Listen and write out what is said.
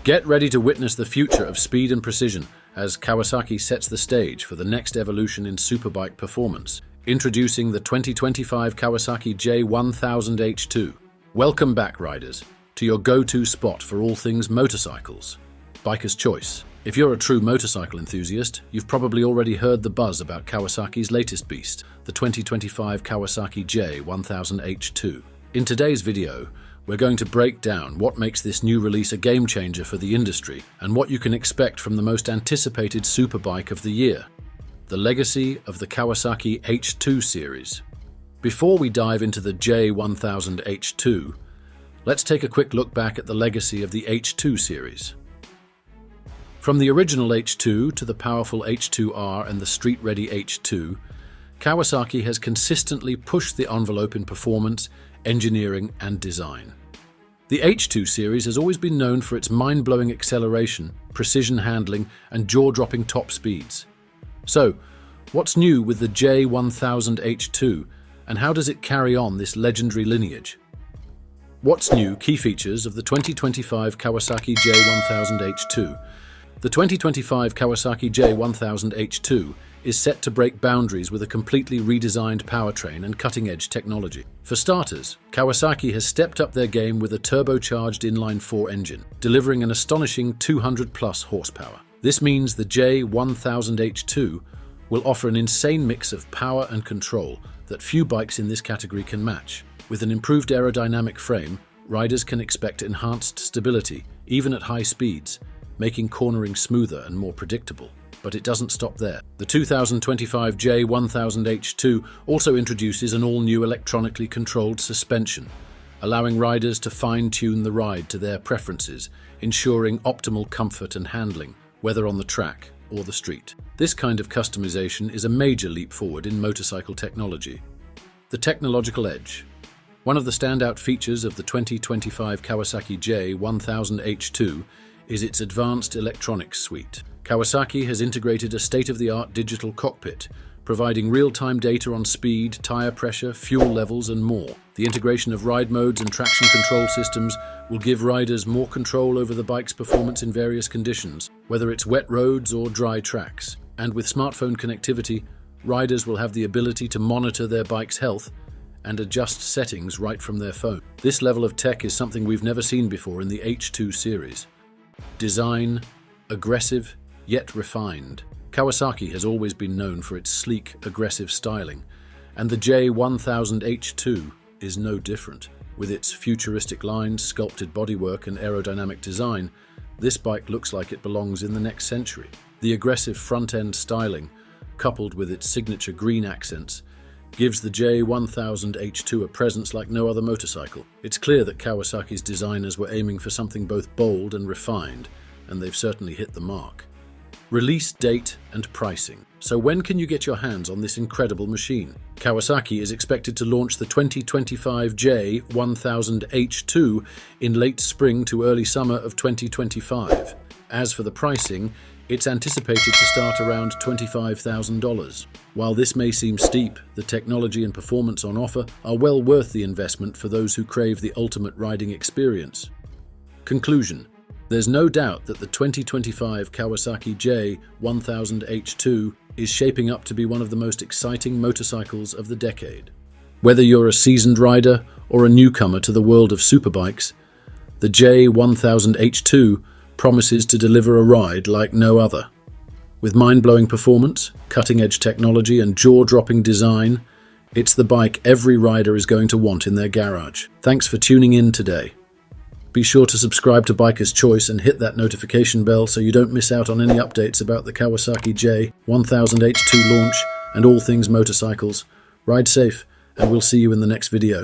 Get ready to witness the future of speed and precision as Kawasaki sets the stage for the next evolution in superbike performance. Introducing the 2025 Kawasaki J1000H2. Welcome back, riders, to your go-to spot for all things motorcycles. Biker's Choice. If you're a true motorcycle enthusiast, you've probably already heard the buzz about Kawasaki's latest beast, the 2025 Kawasaki J1000H2. In today's video, we're going to break down what makes this new release a game-changer for the industry and what you can expect from the most anticipated superbike of the year, the legacy of the Kawasaki H2 series. Before we dive into the J1000H2, let's take a quick look back at the legacy of the H2 series. From the original H2 to the powerful H2R and the street-ready H2, Kawasaki has consistently pushed the envelope in performance, engineering, and design. The H2 series has always been known for its mind-blowing acceleration, precision handling, and jaw-dropping top speeds. So, what's new with the J1000H2, and how does it carry on this legendary lineage? What's new? Key features of the 2025 Kawasaki J1000H2. The 2025 Kawasaki J1000H2 is set to break boundaries with a completely redesigned powertrain and cutting-edge technology. For starters, Kawasaki has stepped up their game with a turbocharged inline-4 engine, delivering an astonishing 200-plus horsepower. This means the J1000H2 will offer an insane mix of power and control that few bikes in this category can match. With an improved aerodynamic frame, riders can expect enhanced stability, even at high speeds, making cornering smoother and more predictable. But it doesn't stop there. The 2025 J1000H2 also introduces an all-new electronically controlled suspension, allowing riders to fine-tune the ride to their preferences, ensuring optimal comfort and handling, whether on the track or the street. This kind of customization is a major leap forward in motorcycle technology. The technological edge. One of the standout features of the 2025 Kawasaki J1000H2 is its advanced electronics suite. Kawasaki has integrated a state-of-the-art digital cockpit, providing real-time data on speed, tire pressure, fuel levels, and more. The integration of ride modes and traction control systems will give riders more control over the bike's performance in various conditions, whether it's wet roads or dry tracks. And with smartphone connectivity, riders will have the ability to monitor their bike's health and adjust settings right from their phone. This level of tech is something we've never seen before in the H2 series. Design, aggressive yet refined. Kawasaki has always been known for its sleek, aggressive styling, and the J1000H2 is no different. With its futuristic lines, sculpted bodywork, and aerodynamic design, this bike looks like it belongs in the next century. The aggressive front-end styling, coupled with its signature green accents, gives the J1000H2 a presence like no other motorcycle. It's clear that Kawasaki's designers were aiming for something both bold and refined, and they've certainly hit the mark. Release date and pricing. So when can you get your hands on this incredible machine? Kawasaki is expected to launch the 2025 J1000H2 in late spring to early summer of 2025. As for the pricing, it's anticipated to start around $25,000. While this may seem steep, the technology and performance on offer are well worth the investment for those who crave the ultimate riding experience. Conclusion. There's no doubt that the 2025 Kawasaki J1000H2 is shaping up to be one of the most exciting motorcycles of the decade. Whether you're a seasoned rider or a newcomer to the world of superbikes, the J1000H2 promises to deliver a ride like no other. With mind-blowing performance, cutting-edge technology, and jaw-dropping design, it's the bike every rider is going to want in their garage. Thanks for tuning in today. Be sure to subscribe to Biker's Choice and hit that notification bell so you don't miss out on any updates about the Kawasaki J1000H2 launch and all things motorcycles. Ride safe, and we'll see you in the next video.